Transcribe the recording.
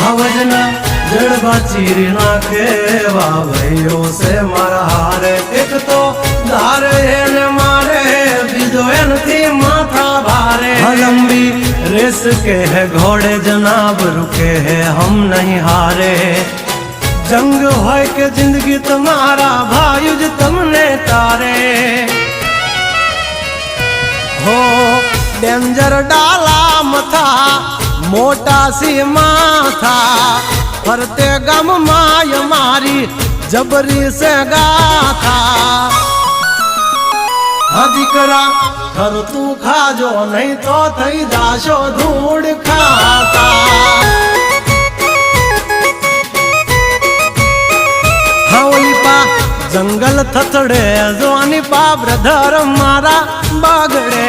आवजना जड़बा चीरी नाखे भाइयों से मारा हारे एक तो धारे ने मारे बीजो एनथी माथा भारे लंबी रेस के है घोड़े जनाब रुके है हम नहीं हारे जंग होय के जिंदगी तुम्हारा भायुज तुमने तारे हो डेंजर डाला मथा मोटा सी माथा फरते गम माय मारी जबरी से गाथा दीकरा घर तू खाजो नहीं तो थई जाशो धूड़ खाता हावली पा जंगल थथड़े जोनी पा ब्रदर मारा बागड़े